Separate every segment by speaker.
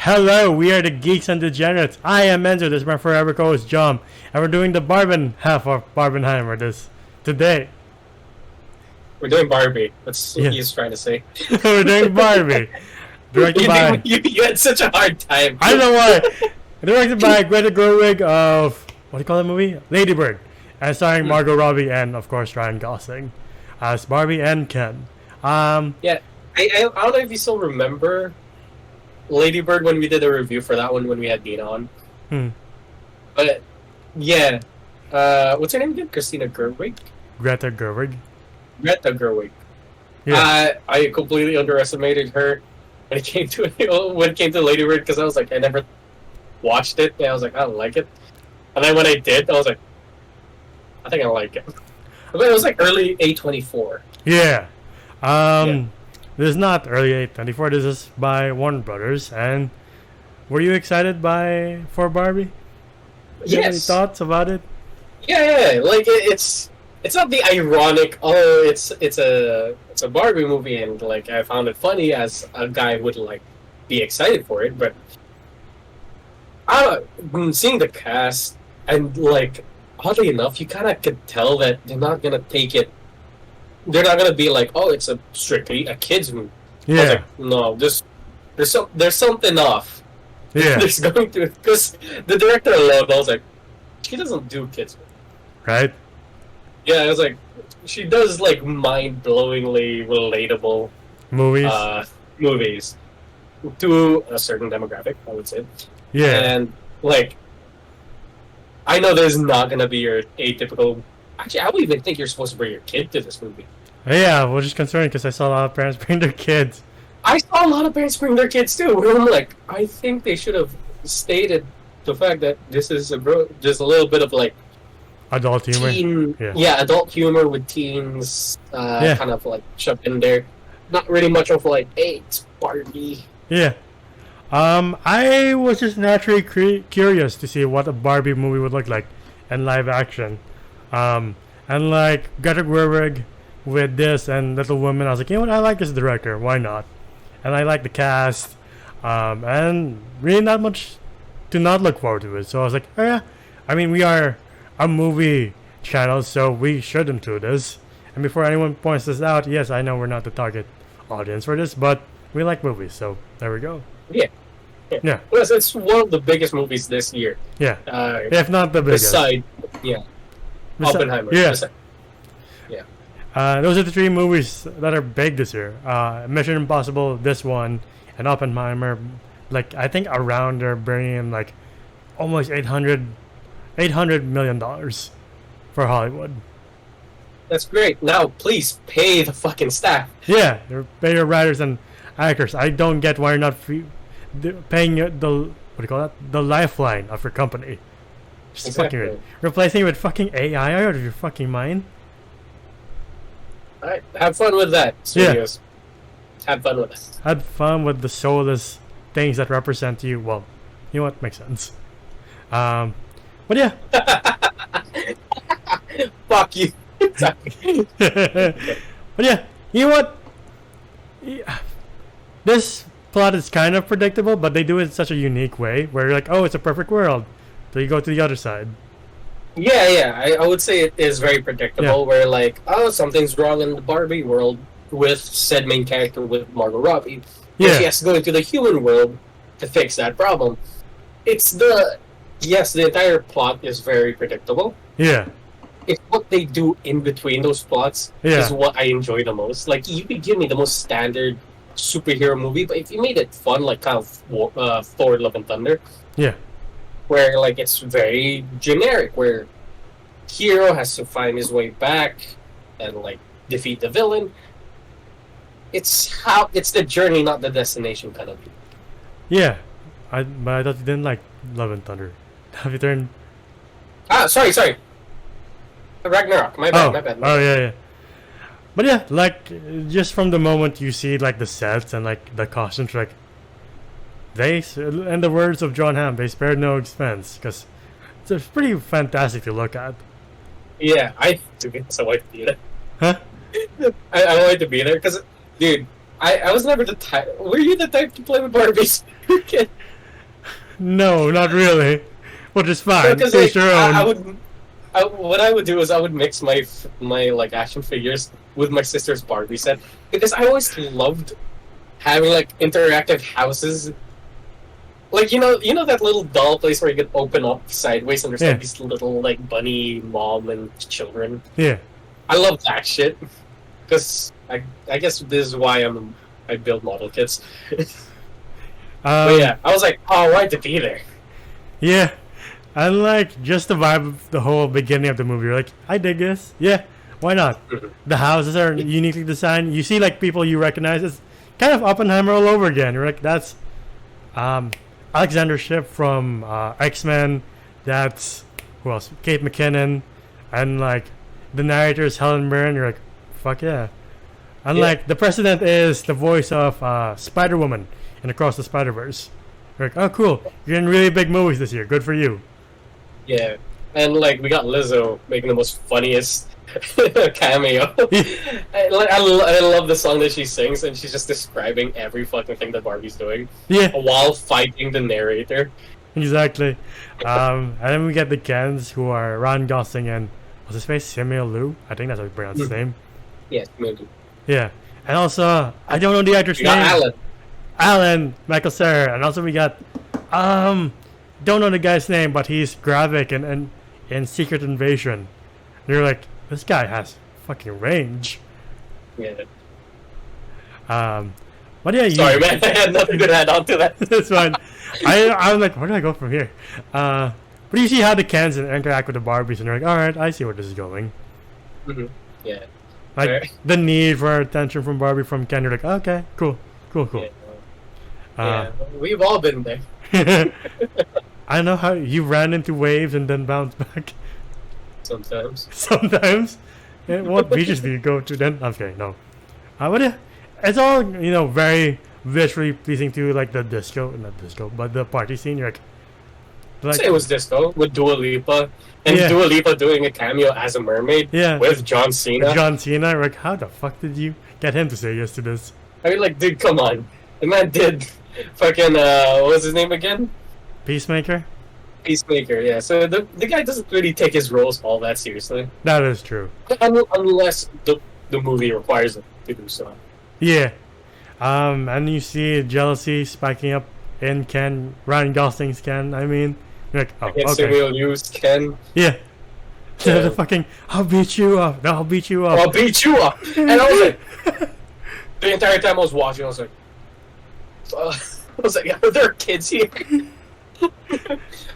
Speaker 1: Hello, we are the Geeks and Degenerates. I am Enzo, this is my forever co-host John, and we're doing the Barben half of Barbenheimer this today.
Speaker 2: We're doing Barbie. That's what he's trying to say.
Speaker 1: We're doing Barbie. Directed by...
Speaker 2: You had such a hard time.
Speaker 1: I don't know why. Directed by Greta Gerwig of... What do you call that movie? Lady Bird. And starring Margot Robbie and, of course, Ryan Gosling as Barbie and Ken.
Speaker 2: Yeah, I don't know if you still remember Lady Bird when we did a review for that one when we had Dina on. But, yeah. What's her name again? Christina Gerwig?
Speaker 1: Greta Gerwig.
Speaker 2: Greta Gerwig.
Speaker 1: Yeah.
Speaker 2: I completely underestimated her when it came to Lady Bird because I was like, I never watched it. And I was like, I don't like it. And then when I did, I was like, I think I like it. But it was like early A24.
Speaker 1: Yeah. This is not early A24. This is by Warner Brothers. And were you excited for Barbie?
Speaker 2: Yes.
Speaker 1: You have any thoughts about it?
Speaker 2: Yeah. Like it's not the ironic. Oh, it's a Barbie movie, and like I found it funny as a guy would like be excited for it. But seeing the cast and like oddly enough, you kind of could tell that they're not gonna take it. They're not gonna be like, oh, it's strictly a kids movie.
Speaker 1: Yeah.
Speaker 2: I was like, no, there's something off.
Speaker 1: Yeah.
Speaker 2: There's going to because the director alone, I was like, she doesn't do kids movies.
Speaker 1: Right?
Speaker 2: Yeah, I was like, she does like mind-blowingly relatable movies to a certain demographic, I would say.
Speaker 1: Yeah.
Speaker 2: And like, I know there's not gonna be your atypical. Actually, I don't even think you're supposed to bring your kid to this movie.
Speaker 1: Yeah, I was just concerned because I saw a lot of parents bring their kids.
Speaker 2: I saw a lot of parents bring their kids too. And I'm like, I think they should have stated the fact that this is just a little bit of like
Speaker 1: Adult humor.
Speaker 2: Adult humor with teens, kind of like shoved in there. Not really much of like, hey, it's Barbie.
Speaker 1: Yeah. I was just naturally curious to see what a Barbie movie would look like in live action. And like Greta Gerwig with this and Little Women, I was like, you know what, I like this director, why not? And I like the cast, and really not much to not look forward to it. So I was like, oh yeah, I mean, we are a movie channel, so we should include this. And before anyone points this out, yes, I know we're not the target audience for this, but we like movies, so there we go.
Speaker 2: Yeah. Plus, it's one of the biggest movies this year.
Speaker 1: Yeah. If not the biggest.
Speaker 2: Oppenheimer.
Speaker 1: Those are the three movies that are big this year. Mission Impossible, this one, and Oppenheimer. Like, I think around they're bringing in like almost $800 million for Hollywood.
Speaker 2: That's great. Now, please pay the fucking staff.
Speaker 1: Yeah, pay your writers and actors. I don't get why you're not paying the lifeline of your company. Just
Speaker 2: exactly.
Speaker 1: Fucking replacing it with fucking AI out of your fucking mind.
Speaker 2: Alright, have fun with that, studios. Yeah. Have fun with it.
Speaker 1: Have fun with the soulless things that represent you. Well, you know what? Makes sense. But yeah.
Speaker 2: Fuck you.
Speaker 1: But yeah, you know what? This plot is kind of predictable, but they do it in such a unique way where you're like, oh, it's a perfect world. So you go to the other side.
Speaker 2: Yeah. I would say it is very predictable where like, oh, something's wrong in the Barbie world with said main character with Margot Robbie. Yeah. She has to go into the human world to fix that problem. The entire plot is very predictable.
Speaker 1: Yeah.
Speaker 2: It's what they do in between those plots is what I enjoy the most. Like, you could give me the most standard superhero movie, but if you made it fun, like kind of Thor: Love and Thunder, where like it's very generic, where hero has to find his way back and like defeat the villain. It's the journey, not the destination, kind of.
Speaker 1: Yeah, but I thought you didn't like Love and Thunder. Have you turned?
Speaker 2: Sorry. Ragnarok. My bad.
Speaker 1: Oh yeah. But yeah, like just from the moment you see like the sets and like the costumes, like they, in the words of John Hamm, they spared no expense because it's pretty fantastic to look at.
Speaker 2: Yeah, I wanted to be there.
Speaker 1: Huh?
Speaker 2: I wanted to be there because, dude, I was never the type. Were you the type to play with Barbies?
Speaker 1: No, not really. Which is fine.
Speaker 2: Because
Speaker 1: Taste
Speaker 2: like,
Speaker 1: your own.
Speaker 2: what I would do is I would mix my like action figures with my sister's Barbie set because I always loved having like interactive houses. Like you know that little doll place where you can open up sideways and there's like these little like bunny mom and children.
Speaker 1: Yeah.
Speaker 2: I love that shit because I guess this is why I build model kits. But yeah, I was like, oh, I wanted to be there.
Speaker 1: Yeah. And like just the vibe of the whole beginning of the movie, you're like, I dig this. Yeah, why not? The houses are uniquely designed. You see like people you recognize. It's kind of Oppenheimer all over again. You're like, that's Alexander Shipp from X-Men. That's who else? Kate McKinnon, and like the narrator is Helen Mirren. You're like, fuck yeah. And like the president is the voice of Spider-Woman in Across the Spider-Verse. You're like, oh cool, you're in really big movies this year. Good for you.
Speaker 2: Yeah, and like we got Lizzo making the most funniest cameo. I love the song that she sings, and she's just describing every fucking thing that Barbie's doing.
Speaker 1: Yeah.
Speaker 2: While fighting the narrator.
Speaker 1: Exactly. And then we get the Kens, who are Ryan Gosling and what's his face, Samuel Liu. I think that's how you pronounce his name.
Speaker 2: Yeah, maybe.
Speaker 1: Yeah, and also I don't know the actor's name. Alan Michael Cera, and also we got don't know the guy's name, but he's Gravik and in Secret Invasion. And you're like, this guy has fucking range.
Speaker 2: Yeah.
Speaker 1: But yeah,
Speaker 2: sorry man, I had nothing to add on to that.
Speaker 1: That's fine. I'm like, where do I go from here? But you see how the Kens interact with the Barbies, and you're like, all right, I see where this is going.
Speaker 2: Mm-hmm. Yeah.
Speaker 1: Like the need for attention from Barbie from Ken, you're like, okay, cool.
Speaker 2: Yeah, we've all been there.
Speaker 1: I know how you ran into waves and then bounced back.
Speaker 2: Sometimes.
Speaker 1: What beaches do you go to then? Okay, no. But yeah, it's all very visually pleasing to like the not disco, but the party scene. You're like
Speaker 2: say it was disco with Dua Lipa, and Dua Lipa doing a cameo as a mermaid.
Speaker 1: Yeah.
Speaker 2: With John Cena.
Speaker 1: You're like, how the fuck did you get him to say yes to this?
Speaker 2: I mean, like, dude, come on. The man did fucking, what was his name again?
Speaker 1: Peacemaker,
Speaker 2: yeah. So the guy doesn't really take his roles all that seriously.
Speaker 1: That is true.
Speaker 2: Unless the movie requires him to do so.
Speaker 1: Yeah. And you see jealousy spiking up in Ryan Gosling's Ken. I mean, you're like, oh, okay.
Speaker 2: Samuel Liu's Ken.
Speaker 1: Yeah. The fucking, I'll beat you up. No, I'll beat you up.
Speaker 2: I'll beat you up. And I was like, the entire time I was watching, I was like, are there kids here?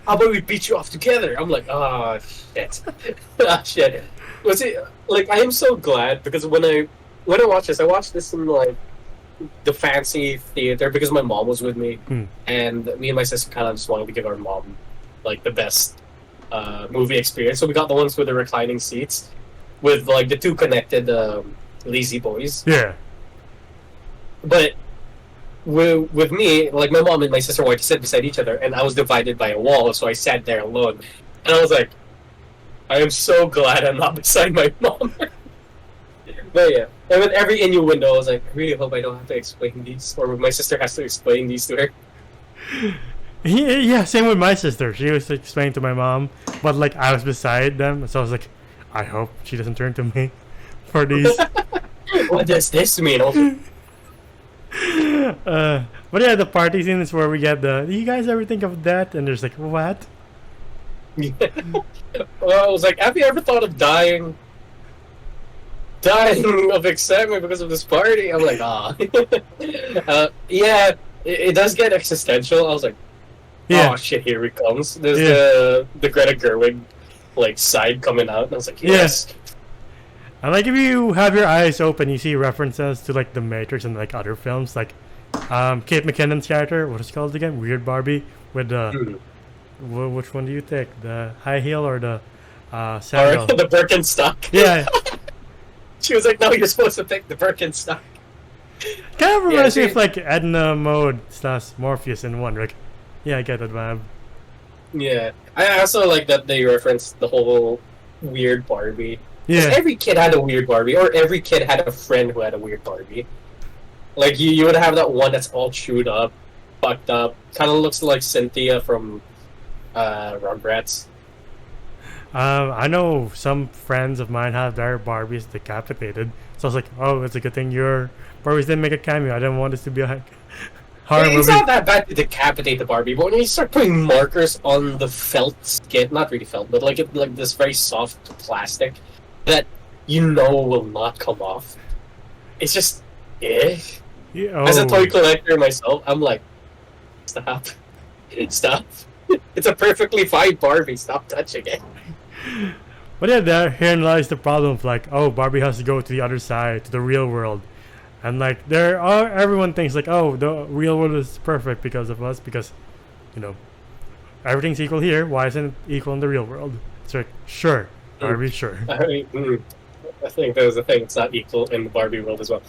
Speaker 2: How about we beat you off together? I'm like, oh shit, shit. Was it like I am so glad because when I watched this in like the fancy theater because my mom was with me, and me and my sister kind of just wanted to give our mom like the best movie experience. So we got the ones with the reclining seats with like the two connected lazy boys.
Speaker 1: Yeah.
Speaker 2: But with me, like my mom and my sister wanted to sit beside each other, and I was divided by a wall, so I sat there alone. And I was like, I am so glad I'm not beside my mom. But yeah, and with every innuendo, I was like, I really hope I don't have to explain these, or my sister has to explain these to her.
Speaker 1: Yeah, same with my sister. She was explaining to my mom, but like I was beside them, so I was like, I hope she doesn't turn to me for these.
Speaker 2: What does this mean?
Speaker 1: But yeah, the party scene is where we get do you guys ever think of that? And there's like, what?
Speaker 2: Yeah. Well, I was like, have you ever thought of dying of excitement because of this party? I'm like, yeah, it does get existential. I was like, oh shit, here it comes. There's the Greta Gerwig like side coming out, and I was like, yes.
Speaker 1: And like if you have your eyes open, you see references to like The Matrix and like other films, like Kate McKinnon's character. What is it called again? Weird Barbie with the which one do you take? The high heel or the sandal?
Speaker 2: Or the Birkenstock.
Speaker 1: Yeah.
Speaker 2: She was like, "No, you're supposed to pick the Birkenstock."
Speaker 1: Kind of reminds me of like Edna Mode / Morpheus in one. Like, yeah, I get that vibe.
Speaker 2: Yeah, I also like that they referenced the whole weird Barbie.
Speaker 1: Yeah.
Speaker 2: Every kid had a weird Barbie, or every kid had a friend who had a weird Barbie. Like you would have that one that's all chewed up, fucked up. Kind of looks like Cynthia from Rugrats.
Speaker 1: I know some friends of mine have their Barbies decapitated, so I was like, oh, it's a good thing your Barbies didn't make a cameo. I didn't want this to be a horror movie.
Speaker 2: It's not that bad to decapitate the Barbie, but when you start putting markers on the felt skin, not really felt, but like this very soft plastic that you know will not come off, it's just
Speaker 1: Yeah,
Speaker 2: As a toy collector myself, I'm like, stop. Stop. It's a perfectly fine Barbie. Stop touching it.
Speaker 1: But yeah, herein lies the problem of like, oh, Barbie has to go to the other side, to the real world. And like, everyone thinks like, oh, the real world is perfect because of us, because, you know, everything's equal here. Why isn't it equal in the real world? It's like, sure, Barbie, sure.
Speaker 2: I mean, I think there's a thing. It's not equal in the Barbie world as well.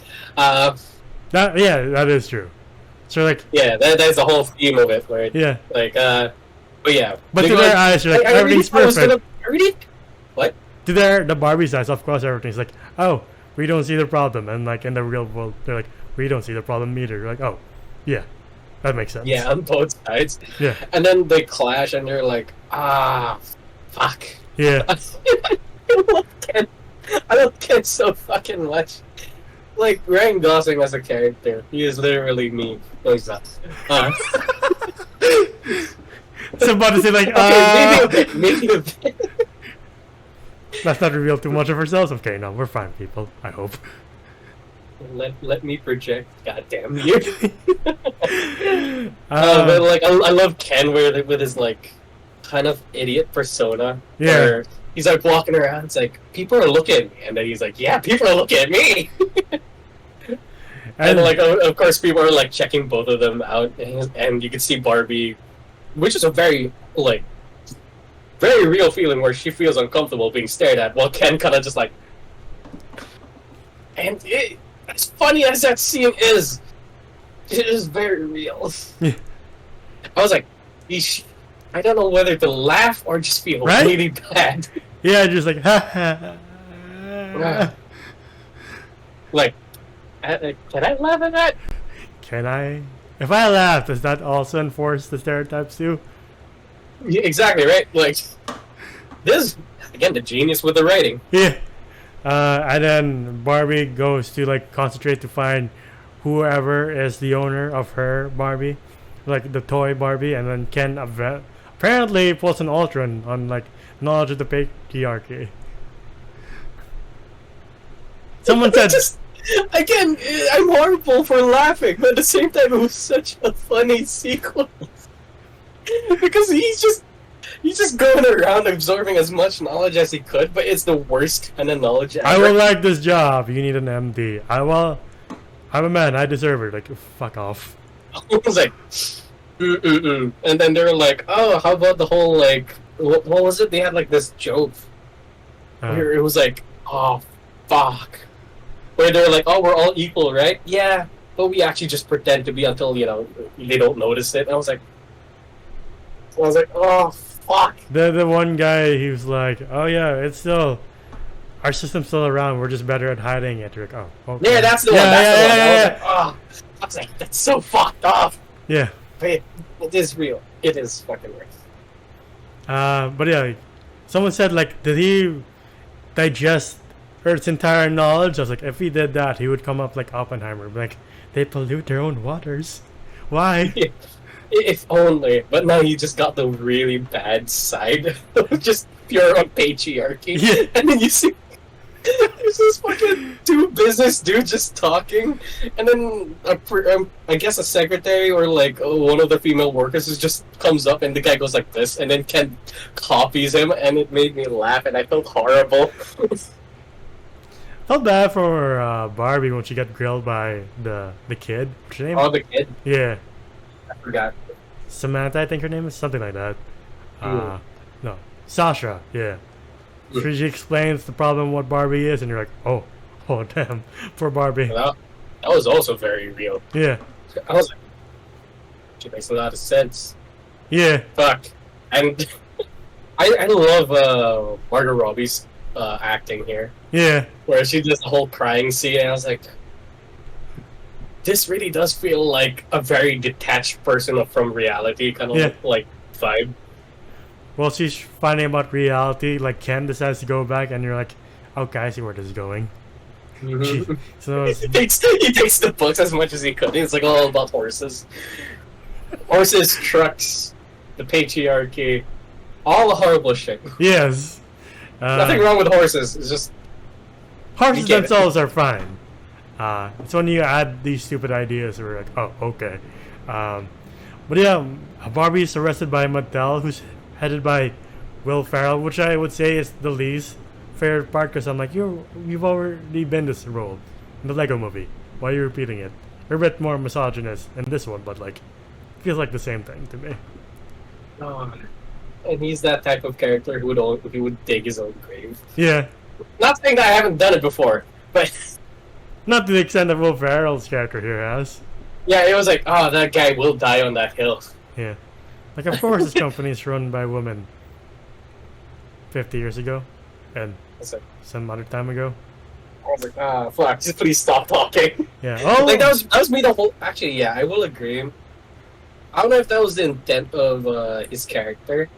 Speaker 1: That is true. So like,
Speaker 2: yeah, that's the whole theme of it, right?
Speaker 1: Yeah.
Speaker 2: Like, but yeah.
Speaker 1: But to their eyes, you're like, everything's perfect.
Speaker 2: What?
Speaker 1: To the Barbie's eyes, of course, everything's like, oh, we don't see the problem, and like in the real world, they're like, we don't see the problem either. You're like, oh, yeah, that makes sense.
Speaker 2: Yeah, on both sides.
Speaker 1: Yeah.
Speaker 2: And then they clash, and they're like, fuck.
Speaker 1: Yeah.
Speaker 2: I love Ken so fucking much. Like, Ryan Gosling as a character, he is literally me. No, he's not.
Speaker 1: So about to say like,
Speaker 2: okay, maybe a bit.
Speaker 1: Let's not reveal too much of ourselves. Okay, no, we're fine, people. I hope.
Speaker 2: Let me project. God damn you. But like, I love Ken with his like kind of idiot persona.
Speaker 1: Yeah.
Speaker 2: Where he's like walking around. It's like people are looking at me, and then he's like, "Yeah, people are looking at me." And like, of course, people are like checking both of them out, and you can see Barbie, which is a very like. Very real feeling where she feels uncomfortable being stared at, while Ken kind of just like. And as funny as that scene is, it is very real.
Speaker 1: Yeah.
Speaker 2: I was like, I don't know whether to laugh or just feel really bad.
Speaker 1: Yeah, just like, ha ha.
Speaker 2: Like, can I laugh at that?
Speaker 1: Can I? If I laugh, does that also enforce the stereotypes too?
Speaker 2: Yeah, exactly, right? Like, this, again, the genius with the writing.
Speaker 1: Yeah. And then Barbie goes to, like, concentrate to find whoever is the owner of her Barbie. Like, the toy Barbie. And then Ken apparently pulls an Ultron on, like, knowledge of the patriarchy. Someone said...
Speaker 2: Again, I'm horrible for laughing, but at the same time, it was such a funny sequence. Because he's just going around absorbing as much knowledge as he could, but it's the worst kind of knowledge ever.
Speaker 1: I will like this job. You need an MD. I'm a man. I deserve it. Like, fuck off.
Speaker 2: I was like, And then they were like, oh, how about the whole, like, what was it? They had, like, this joke. Where it was like, oh, fuck. Where they were like, oh, we're all equal, right? Yeah, but we actually just pretend to be until, you know, they don't notice it. And I was like, oh, fuck.
Speaker 1: The one guy, he was like, oh yeah, it's still, our system's still around, we're just better at hiding it. You're like, oh, okay.
Speaker 2: Yeah, that's the one, I was like, that's so fucked up.
Speaker 1: Yeah.
Speaker 2: But it is real. It is fucking real.
Speaker 1: But yeah, like, someone said, like, did he digest Earth's entire knowledge? I was like, if he did that, he would come up like Oppenheimer. Like, they pollute their own waters. Why?
Speaker 2: Yeah. If only, but now you just got the really bad side of just pure patriarchy.
Speaker 1: Yeah.
Speaker 2: And then you see there's this fucking two business dudes just talking, and then I guess a secretary or like one of the female workers just comes up, and the guy goes like this, and then Ken copies him, and it made me laugh, and I felt horrible.
Speaker 1: Felt bad for Barbie when she got grilled by the kid. What's her name?
Speaker 2: Oh, the kid?
Speaker 1: Yeah.
Speaker 2: I forgot.
Speaker 1: Samantha, I think her name is, something like that. No, Sasha. Yeah. So she explains the problem what Barbie is, and you're like, oh damn, poor Barbie.
Speaker 2: That was also very real.
Speaker 1: Yeah.
Speaker 2: I was like, she makes a lot of sense.
Speaker 1: Yeah.
Speaker 2: Fuck. And I love Margot Robbie's acting here.
Speaker 1: Yeah.
Speaker 2: Where she does the whole crying scene, and I was like, this really does feel like a very detached person from reality, kind of like vibe.
Speaker 1: Well, she's finding about reality. Like Ken decides to go back, and you're like, okay, I see where this is going.
Speaker 2: Mm-hmm.
Speaker 1: So
Speaker 2: he takes the books as much as he could. It's like all about horses, trucks, the patriarchy, all the horrible shit.
Speaker 1: Yes.
Speaker 2: Nothing wrong with horses. It's just
Speaker 1: horses themselves are fine. It's when you add these stupid ideas where we're like, oh, okay. But yeah, Barbie's arrested by Mattel, who's headed by Will Ferrell, which I would say is the least favorite part, because I'm like, you've already been this role in the Lego movie. Why are you repeating it? You're a bit more misogynist in this one, but like, feels like the same thing to me.
Speaker 2: Oh, and he's that type of character who would dig his own grave.
Speaker 1: Yeah.
Speaker 2: Not saying that I haven't done it before, but
Speaker 1: not to the extent that Will Ferrell's character here has.
Speaker 2: Yeah, it was like, oh, that guy will die on that hill.
Speaker 1: Yeah. Like, of course this company is run by women 50 years ago and some other time ago.
Speaker 2: I was like, fuck, just please stop talking.
Speaker 1: Yeah. Oh!
Speaker 2: Like, that was me the whole... Actually, yeah, I will agree. I don't know if that was the intent of his character.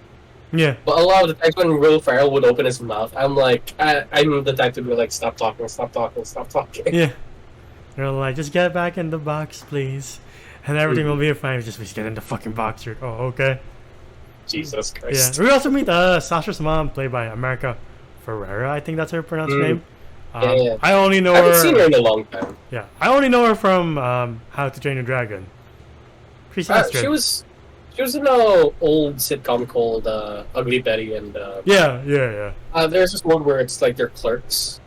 Speaker 1: Yeah.
Speaker 2: But a lot of the times when Will Ferrell would open his mouth, I'm like, I'm the type to be like, stop talking, stop talking, stop talking.
Speaker 1: Yeah. They're like, just get back in the box, please. And everything will be fine. Just get in the fucking box. You're like, oh, okay.
Speaker 2: Jesus Christ.
Speaker 1: Yeah. We also meet Sasha's mom, played by America Ferrera. I think that's her pronounced name.
Speaker 2: Yeah.
Speaker 1: I only know
Speaker 2: her... I haven't
Speaker 1: her...
Speaker 2: seen her in a long time.
Speaker 1: Yeah. I only know her from How to Train Your Dragon. She
Speaker 2: was in an old sitcom called Ugly Betty and...
Speaker 1: Yeah.
Speaker 2: There's this one where it's like they're clerks.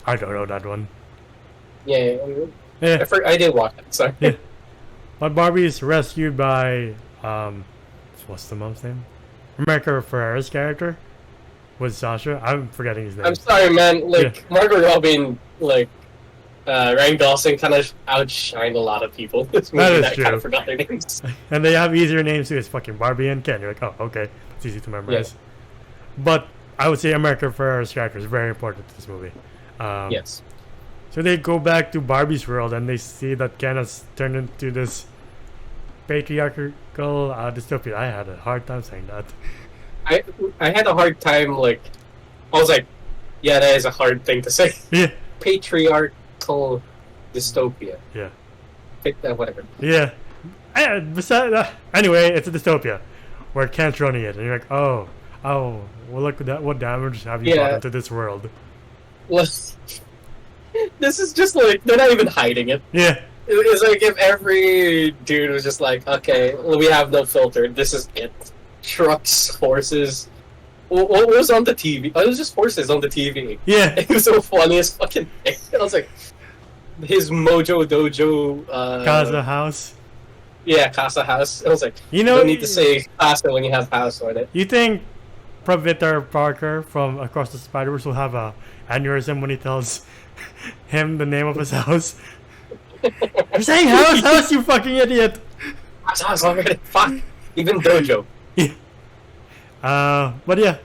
Speaker 1: I don't know that one.
Speaker 2: Yeah. I did watch it, sorry.
Speaker 1: Yeah. But Barbie is rescued by... what's the mom's name? America Ferrera's character was Sasha. I'm forgetting his name.
Speaker 2: I'm sorry, man. Like, Margot Robbie, like, Ryan Gosling kind of outshined a lot of people. This movie that kind of forgot their names.
Speaker 1: And they have easier names too. It's fucking Barbie and Ken. You're like, oh, okay. It's easy to memorize. Yeah. But I would say America Ferrera's character is very important to this movie.
Speaker 2: Yes.
Speaker 1: So they go back to Barbie's world and they see that Ken has turned into this patriarchal dystopia. I had a hard time saying that.
Speaker 2: I had a hard time, like, I was like, yeah, that is a hard thing to say.
Speaker 1: Yeah.
Speaker 2: Patriarchal dystopia.
Speaker 1: Yeah.
Speaker 2: Whatever.
Speaker 1: Yeah. And besides, anyway, it's a dystopia where Ken's running it, and you're like, oh, well, look at that. What damage have you brought into this world?
Speaker 2: Well, this is just like, they're not even hiding it.
Speaker 1: Yeah.
Speaker 2: It's like if every dude was just like, okay, we have no filter, this is it. Trucks, horses. What was on the TV? Oh, it was just horses on the TV.
Speaker 1: Yeah.
Speaker 2: It was so funny as fucking thing. I was like, his Mojo Dojo...
Speaker 1: Casa House?
Speaker 2: Yeah, Casa House. I was like,
Speaker 1: you know,
Speaker 2: don't need to say Casa when you have house on it.
Speaker 1: You think Praviter Parker from Across the Spider-Verse will have a aneurysm when he tells him the name of his house? You're saying house, you fucking idiot!
Speaker 2: House already. Fuck. Even Dojo.
Speaker 1: Yeah. But yeah,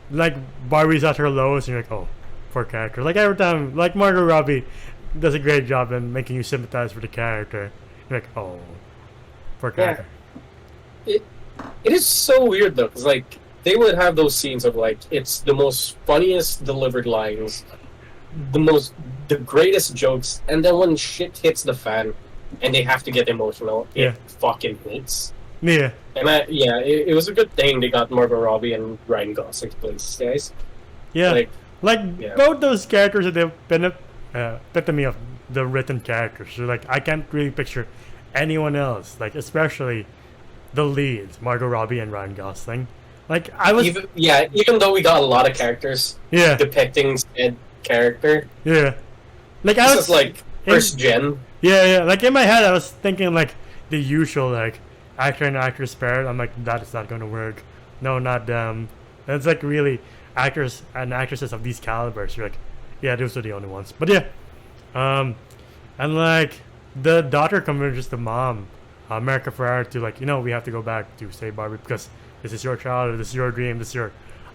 Speaker 1: like Barbie's at her lowest, and you're like, oh, poor character. Like every time, like Margot Robbie does a great job in making you sympathize for the character. You're like, oh, poor character.
Speaker 2: Yeah. It is so weird though, because like they would have those scenes of like it's the most funniest delivered lines, the greatest jokes, and then when shit hits the fan and they have to get emotional, it fucking hits.
Speaker 1: Yeah.
Speaker 2: And it was a good thing they got Margot Robbie and Ryan Gosling to play these guys.
Speaker 1: Yeah. Both those characters are the epitome of the written characters. So like I can't really picture anyone else, like especially the leads, Margot Robbie and Ryan Gosling. Like I was
Speaker 2: even though we got a lot of characters depicting said character.
Speaker 1: Yeah. Like I was
Speaker 2: like first gen.
Speaker 1: Yeah. Like in my head I was thinking like the usual like actor and actress paired. I'm like, that is not going to work. No, not them. And it's like really actors and actresses of these calibers. You're like, yeah, those are the only ones. But yeah, and like the daughter convinces the mom, America Ferrera, to like, we have to go back to save Barbie because this is your child, this is your dream, this is your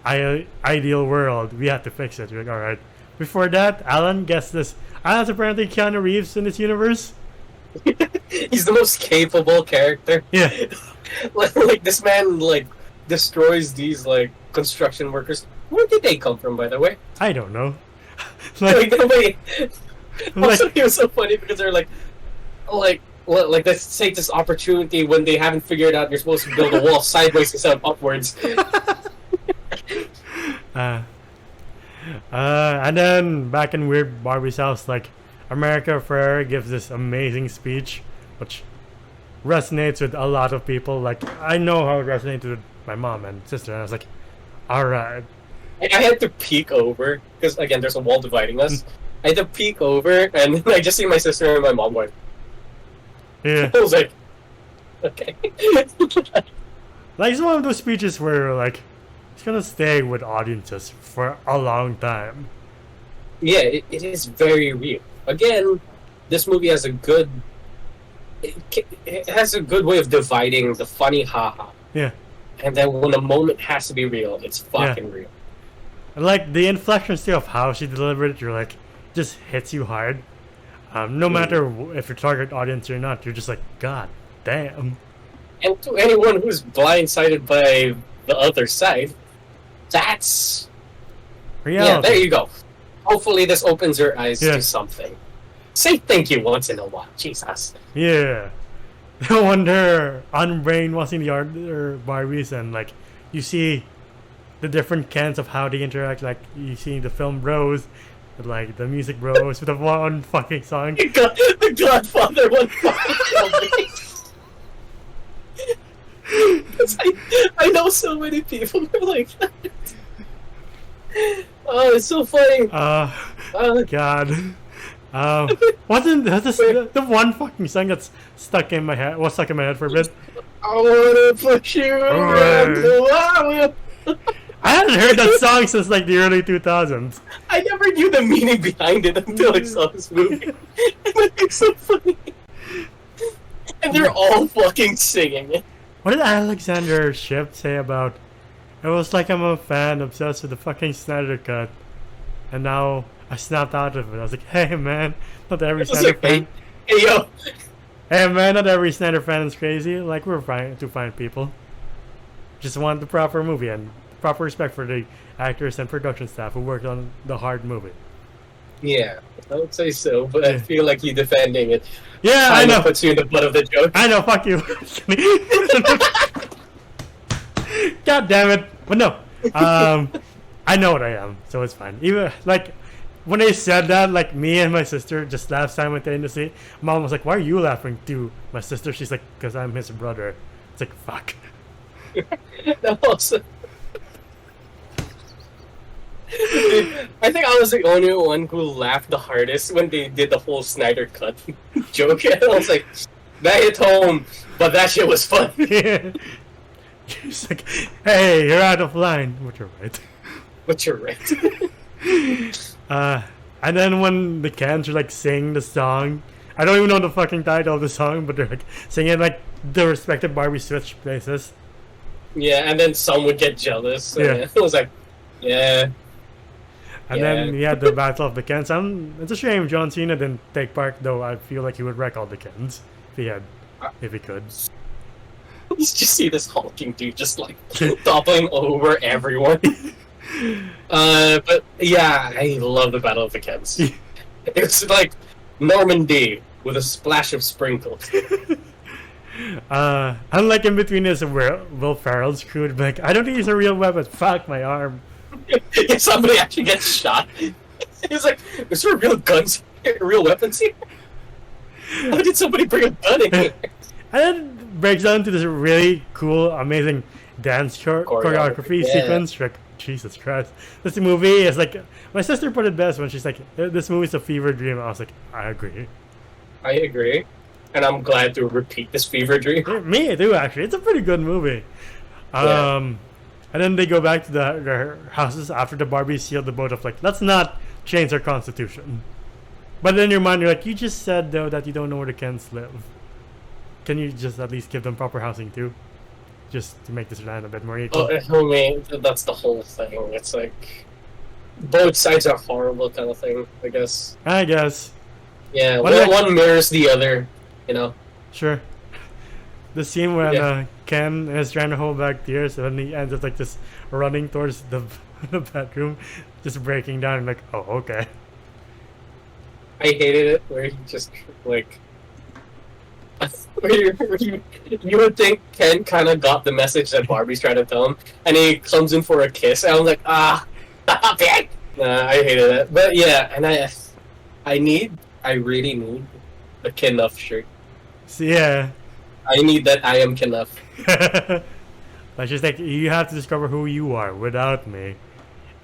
Speaker 1: ideal world. We have to fix it. You're like, all right, before that, Alan, guess this. Alan's apparently Keanu Reeves in this universe.
Speaker 2: He's the most capable character.
Speaker 1: Yeah.
Speaker 2: Like this man like destroys these like construction workers. Where did they come from, by the way?
Speaker 1: I don't know.
Speaker 2: Like, wait. Also,
Speaker 1: like,
Speaker 2: it was so funny because they're like, let's take this opportunity when they haven't figured out you're supposed to build a wall sideways instead of upwards.
Speaker 1: And then back in Weird Barbie's house, like America Ferrera gives this amazing speech, which resonates with a lot of people. Like I know how it resonated with my mom and sister, and I was like, all right.
Speaker 2: I had to peek over because again, there's a wall dividing us. I had to peek over, and I just see my sister and my mom going.
Speaker 1: Yeah.
Speaker 2: I was like, okay.
Speaker 1: Like it's one of those speeches where like it's gonna stay with audiences for a long time.
Speaker 2: Yeah, it is very real. Again, this movie has a good. It has a good way of dividing the funny haha.
Speaker 1: Yeah.
Speaker 2: And then when a moment has to be real, it's fucking real.
Speaker 1: And like the inflection too of how she delivered it, you're like, just hits you hard. No matter if your target audience or not, you're just like, God damn.
Speaker 2: And to anyone who's blindsided by the other side, that's
Speaker 1: reality.
Speaker 2: Yeah, there you go. Hopefully this opens your eyes to something. Say thank you once in a while, Jesus.
Speaker 1: Yeah. No wonder Unbrain watching the other Barbies and like you see the different cans of how they interact. Like you see the film Bros, with, like the music Bros with the one fucking song.
Speaker 2: The Godfather one fucking I know so many people who are like that. Oh, it's so funny.
Speaker 1: God. Wasn't this the one fucking song that's stuck in my head? Was stuck in my head for a bit.
Speaker 2: I wanna push you around the world.
Speaker 1: I hadn't heard that song since like the early 2000s.
Speaker 2: I never knew the meaning behind it until I saw this movie. And it's so funny. And they're all fucking singing it.
Speaker 1: What did Alexander Shipp say about? It was like I'm a fan obsessed with the fucking Snyder Cut, and now I snapped out of it. I was like, hey man, not every Snyder fan.
Speaker 2: Hey yo.
Speaker 1: Hey man, not every Snyder fan is crazy. Like we're fine to find people. Just want the proper movie and proper respect for the actors and production staff who worked on the hard movie.
Speaker 2: Yeah, I would say so, but I feel like you defending it.
Speaker 1: Yeah, I know.
Speaker 2: Puts you in the butt of the joke.
Speaker 1: I know. Fuck you. God damn it! But no, I know what I am, so it's fine. Even like when they said that, like me and my sister just laughed simultaneously. Mom was like, "Why are you laughing?" To my sister, she's like, "Because I'm his brother." It's like, fuck.
Speaker 2: No, also, I think I was the only one who laughed the hardest when they did the whole Snyder Cut joke. And I was like, that hit home, but that shit was fun.
Speaker 1: Yeah. She's like, hey, you're out of line. But you're right.
Speaker 2: But you're right.
Speaker 1: And then when the cans are like sing the song, I don't even know the fucking title of the song, but they're like singing like the respective Barbie switch places.
Speaker 2: Yeah, and then some would get jealous.
Speaker 1: Yeah.
Speaker 2: It was like, yeah.
Speaker 1: And then he had the Battle of the Kens. It's a shame John Cena didn't take part, though. I feel like he would wreck all the Kens if he could.
Speaker 2: You just see this hulking dude just like toppling over everyone. But yeah, I love the Battle of the Kens. It's like Normandy with a splash of sprinkles.
Speaker 1: Unlike in between is Will Ferrell's crew, like I don't think he's a real weapon. Fuck my arm.
Speaker 2: Yeah, somebody actually gets shot. He's like, "Is there real guns here? Real weapons here? How did somebody bring a gun in here?"
Speaker 1: And then it breaks down to this really cool, amazing dance choreography sequence. Like, Jesus Christ, this movie is like my sister put it best when she's like, "This movie's a fever dream." I was like, I agree.
Speaker 2: I agree, and I'm glad to repeat this fever dream.
Speaker 1: Yeah, me too, actually. It's a pretty good movie. And then they go back to their houses after the Barbies sealed the boat of like, let's not change our constitution. But in your mind, you're like, you just said though that you don't know where the Kens live. Can you just at least give them proper housing too? Just to make this land a bit more equal.
Speaker 2: Oh man, that's the whole thing. It's like, both sides are horrible kind of thing, I guess.
Speaker 1: I guess.
Speaker 2: Yeah, one mirrors the other, you know.
Speaker 1: Sure. The scene when Ken is trying to hold back tears and he ends up like just running towards the bedroom, just breaking down and like, oh, okay.
Speaker 2: I hated it where he just like where you would think Ken kind of got the message that Barbie's trying to tell him, and he comes in for a kiss, and I was like, stop it! I hated it, but yeah, and I really need the Kenough shirt.
Speaker 1: So, yeah.
Speaker 2: I need that I am Kenough.
Speaker 1: Like, just like, you have to discover who you are without me.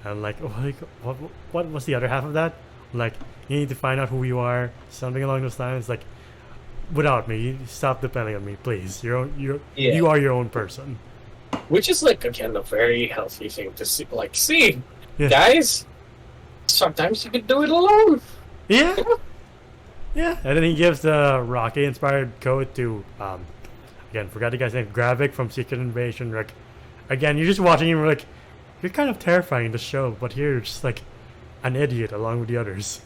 Speaker 1: And like what was the other half of that? Like, you need to find out who you are, something along those lines. Like, without me, you stop depending on me, please. You are your own person.
Speaker 2: Which is like, again, a very healthy thing to see. Like, see, guys, sometimes you can do it alone.
Speaker 1: Yeah. Yeah, and then he gives the Rocky-inspired code to, again, forgot the guy's name, Gravik from Secret Invasion. Like, again, you're just watching him, like, you're kind of terrifying in the show, but here you're just like an idiot along with the others.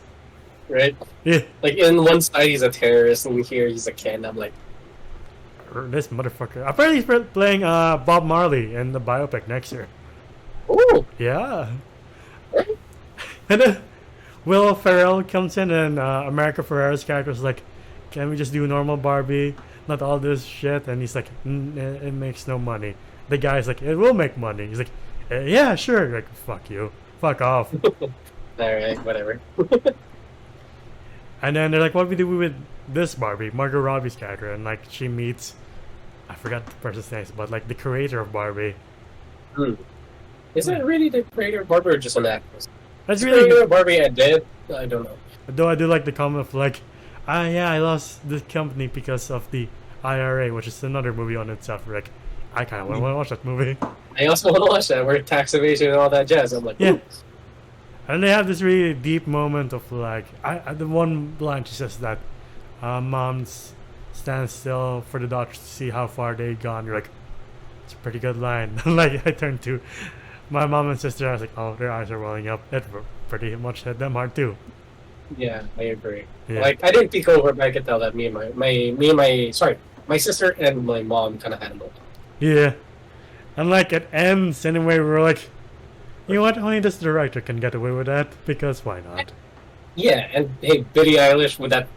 Speaker 2: Right?
Speaker 1: Yeah.
Speaker 2: Like, in one side he's a terrorist, and here he's a Ken. I'm like,
Speaker 1: this motherfucker. Apparently he's playing Bob Marley in the biopic next year.
Speaker 2: Oh!
Speaker 1: Yeah. And then Will Ferrell comes in, and America Ferrera's character is like, can we just do normal Barbie? Not all this shit. And he's like, it makes no money. The guy's like, it will make money. He's like, yeah, sure. Like, fuck you. Fuck off.
Speaker 2: Alright, whatever.
Speaker 1: And then they're like, what do we do with this Barbie? Margot Robbie's character. And like, she meets, I forgot the person's name, but like the creator of Barbie.
Speaker 2: Is it really the creator of Barbie or just an actress?
Speaker 1: That's really good.
Speaker 2: Barbie I did. I don't know.
Speaker 1: Though I do like the comment of like, yeah, I lost the company because of the IRA, which is another movie on itself. Like, I kind of want to watch that movie.
Speaker 2: I also want to watch that, where tax evasion and all that jazz. I'm like,
Speaker 1: yeah. And they have this really deep moment of like, the one line she says that, moms stand still for the daughters to see how far they've gone. You're like, it's a pretty good line. Like, I turned to my mom and sister, I was like, oh, their eyes are welling up. It pretty much hit them hard too.
Speaker 2: Yeah, I agree.
Speaker 1: Yeah.
Speaker 2: Like, I didn't peek over, but I could tell that my sister and my mom kind of had a moment.
Speaker 1: Yeah. And like, it ends anyway, we're like, you know what, only this director can get away with that, because why not?
Speaker 2: Yeah, and hey, Billie Eilish with that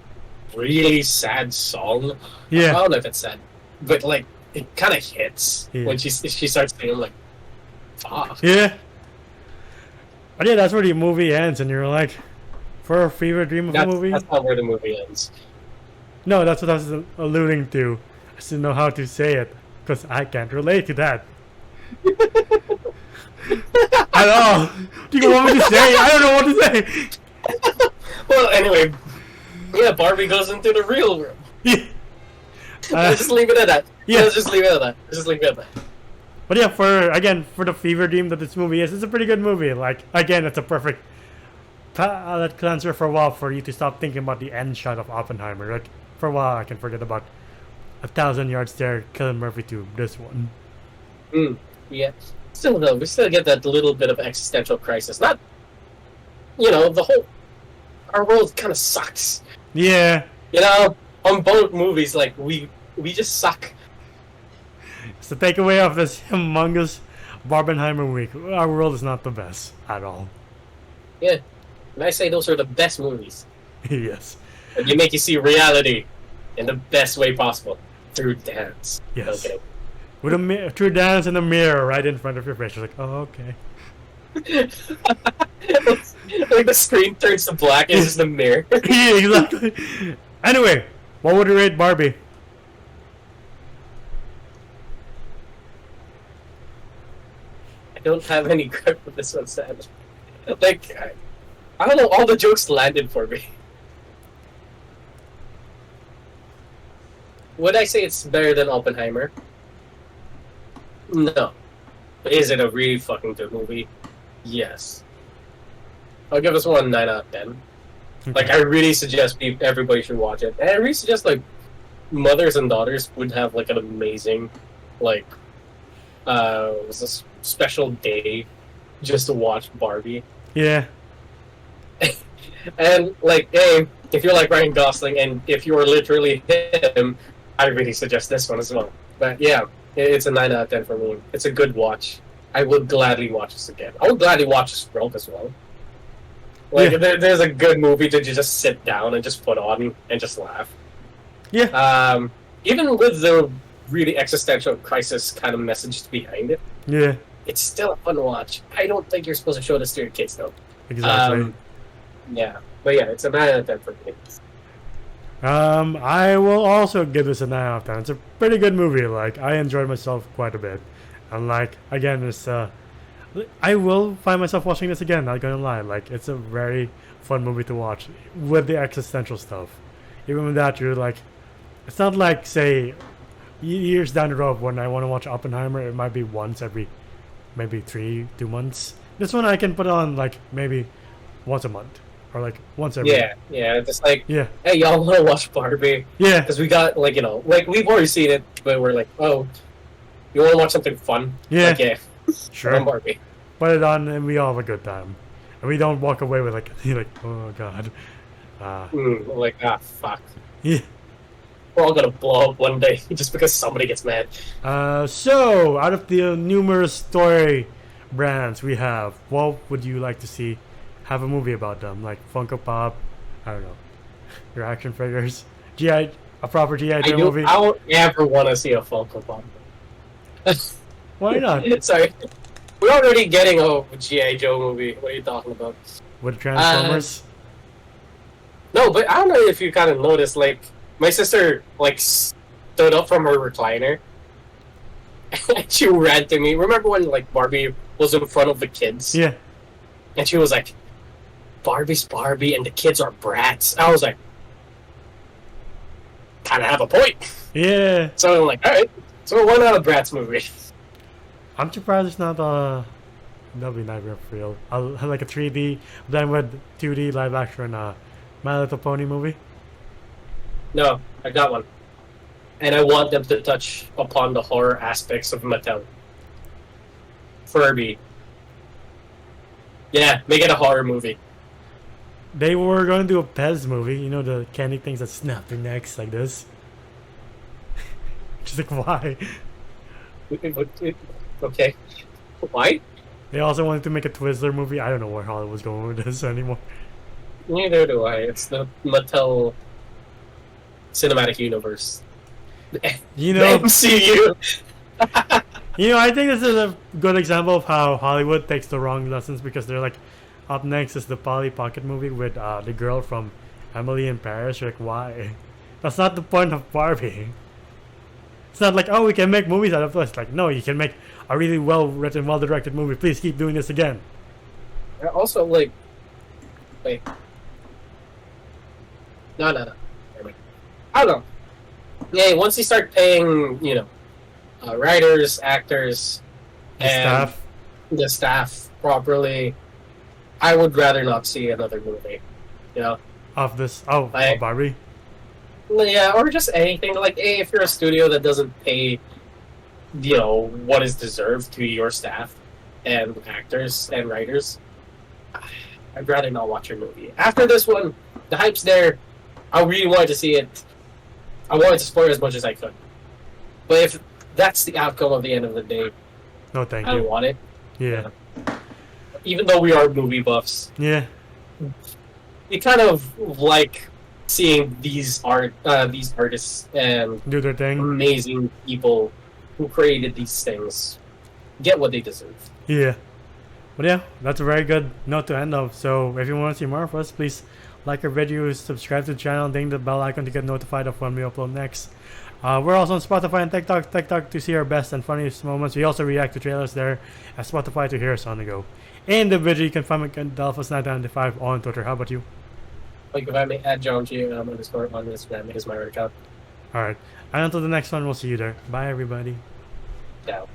Speaker 2: really sad song.
Speaker 1: Yeah.
Speaker 2: I don't know if it's sad, but like, it kind of hits when she starts singing, like, fuck.
Speaker 1: Yeah. But yeah, that's where the movie ends, and you're like, for a fever dream of a movie?
Speaker 2: That's not where the movie ends.
Speaker 1: No, that's what I was alluding to. I just didn't know how to say it, because I can't relate to that. At all. Do you want me to say? I don't know what to say.
Speaker 2: Well, anyway, yeah, Barbie goes into the real room.
Speaker 1: Yeah.
Speaker 2: Let's just leave it at that.
Speaker 1: Yeah.
Speaker 2: Let's just leave it at that. Just leave it at that.
Speaker 1: But yeah, for the fever dream that this movie is, it's a pretty good movie. Like, again, it's a perfect palate cleanser for a while for you to stop thinking about the end shot of Oppenheimer. Like, for a while, I can forget about 1,000 Yards There, Cillian Murphy to this one.
Speaker 2: Yeah. Still, though, we still get that little bit of existential crisis. Not, our world kind of sucks.
Speaker 1: Yeah.
Speaker 2: On both movies, like, we just suck.
Speaker 1: It's the takeaway of this humongous Barbenheimer week. Our world is not the best at all.
Speaker 2: Yeah. And I say those are the best movies.
Speaker 1: Yes.
Speaker 2: And they make you see reality in the best way possible. Through dance.
Speaker 1: Yes.
Speaker 2: Okay.
Speaker 1: With a true dance in a mirror right in front of your face. You're like, oh, okay.
Speaker 2: Like the screen turns to black and it's just a mirror.
Speaker 1: Yeah, exactly. Anyway, what would you rate Barbie?
Speaker 2: I don't have any grip with this one, sad. Like, I don't know, all the jokes landed for me. Would I say it's better than Oppenheimer? No. But is it a really fucking good movie? Yes. I'll give this one 9 out of 10.
Speaker 1: Okay.
Speaker 2: Like, I really suggest everybody should watch it. And I really suggest, like, mothers and daughters would have, like, an amazing, like, special day just to watch Barbie.
Speaker 1: Yeah.
Speaker 2: And like, hey, if you're like Ryan Gosling, and if you're literally him, I really suggest this one as well. But yeah, it's a 9 out of 10 for me. It's a good watch. I would gladly watch this again. I would gladly watch Scroll as well. Like,
Speaker 1: Yeah.
Speaker 2: there's a good movie to just sit down and just put on and just laugh.
Speaker 1: Yeah.
Speaker 2: Even with the really existential crisis kind of message behind it,
Speaker 1: Yeah.
Speaker 2: it's still a fun watch. I don't think you're supposed to show this to your kids, though.
Speaker 1: Exactly.
Speaker 2: Yeah, but yeah, it's a 9 out of 10 for me.
Speaker 1: I will also give this a 9 out of 10. It's a pretty good movie. Like, I enjoyed myself quite a bit. And like, again, it's I will find myself watching this again, not gonna lie. Like, it's a very fun movie to watch with the existential stuff. Even with that, you're like, it's not like, say, years down the road when I want to watch Oppenheimer, it might be once every maybe 2 months. This one I can put on like maybe once a month or like once every.
Speaker 2: Yeah, just like,
Speaker 1: Yeah.
Speaker 2: hey, y'all want to watch Barbie?
Speaker 1: Yeah.
Speaker 2: Because we got, like, like, we've already seen it, but we're like, oh, you want to watch something fun?
Speaker 1: Yeah.
Speaker 2: Like, yeah.
Speaker 1: Sure.
Speaker 2: Barbie.
Speaker 1: Put it on and we all have a good time. And we don't walk away with like, like, oh god.
Speaker 2: Like, fuck.
Speaker 1: Yeah.
Speaker 2: We're all gonna blow up one day just because somebody gets mad.
Speaker 1: So out of the numerous toy brands we have, what would you like to see have a movie about them? Like Funko Pop, I don't know, your action figures, a proper GI Joe movie.
Speaker 2: I don't ever want to see a Funko Pop.
Speaker 1: Why not?
Speaker 2: Sorry, we're already getting a GI Joe movie. What are you talking about?
Speaker 1: With Transformers?
Speaker 2: No, but I don't know if you kind of noticed, like, my sister, like, stood up from her recliner and she ran to me. Remember when, like, Barbie was in front of the kids?
Speaker 1: Yeah.
Speaker 2: And she was like, Barbie's Barbie and the kids are brats. I was like, kind of have a point.
Speaker 1: Yeah.
Speaker 2: So I'm like, alright, so why not a Bratz movie?
Speaker 1: I'm surprised it's not that'll be nightmare for real. I'll have like a 3D then with 2D live action My Little Pony movie.
Speaker 2: No, I got one. And I want them to touch upon the horror aspects of Mattel. Furby. Yeah, make it a horror movie.
Speaker 1: They were going to do a Pez movie, you know, the candy things that snap their necks like this. Just like, why?
Speaker 2: Okay. Why?
Speaker 1: They also wanted to make a Twizzler movie. I don't know where Hollywood's going with this anymore.
Speaker 2: Neither do I. It's the Mattel Cinematic Universe.
Speaker 1: You know,
Speaker 2: the MCU.
Speaker 1: You know, I think this is a good example of how Hollywood takes the wrong lessons because they're like, up next is the Polly Pocket movie with the girl from Emily in Paris. You're like, why? That's not the point of Barbie. It's not like, oh, we can make movies out of this. Like, no, you can make a really well-written, well-directed movie. Please keep doing this again.
Speaker 2: Also, like, no. I don't know. Yeah, once you start paying, writers, actors, and the staff properly, I would rather not see another movie.
Speaker 1: Of this, of Barbie.
Speaker 2: Yeah, or just anything. Like, hey, if you're a studio that doesn't pay, what is deserved to your staff and actors and writers, I'd rather not watch your movie. After this one, the hype's there. I really wanted to see it. I wanted to spoil as much as I could. But if that's the outcome of the end of the day,
Speaker 1: no, thank you.
Speaker 2: I don't want it.
Speaker 1: Yeah.
Speaker 2: Even though we are movie buffs.
Speaker 1: Yeah.
Speaker 2: We kind of like seeing these artists and
Speaker 1: do their thing.
Speaker 2: Amazing people who created these things get what they deserve.
Speaker 1: Yeah. But yeah, that's a very good note to end of. So if you want to see more of us, please like our videos, subscribe to the channel, ding the bell icon to get notified of when we upload next. We're also on Spotify and TikTok to see our best and funniest moments. We also react to trailers there at Spotify to hear us on the go. In the video, you can find me at Delphus995 on Twitter. How about you?
Speaker 2: You can find me at JohnG on Instagram. It is my account.
Speaker 1: Alright. And until the next one, we'll see you there. Bye, everybody.
Speaker 2: Ciao.